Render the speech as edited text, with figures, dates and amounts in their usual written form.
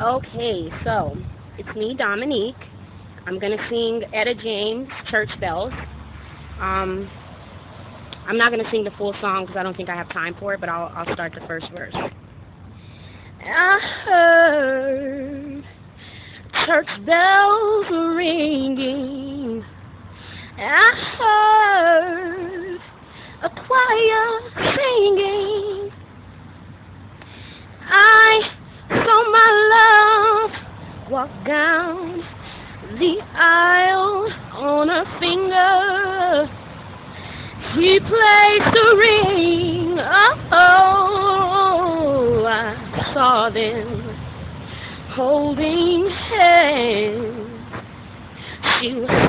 Okay, so it's me, Dominique. I'm gonna sing Etta James' Church Bells. Um, I'm not gonna sing the full song because I don't think I have time for it, but I'll start the first verse. I heard church bells ringing. I heard a choir singing. I saw my love walk down the aisle on a finger. He placed a ring. Oh, I saw them holding hands. She was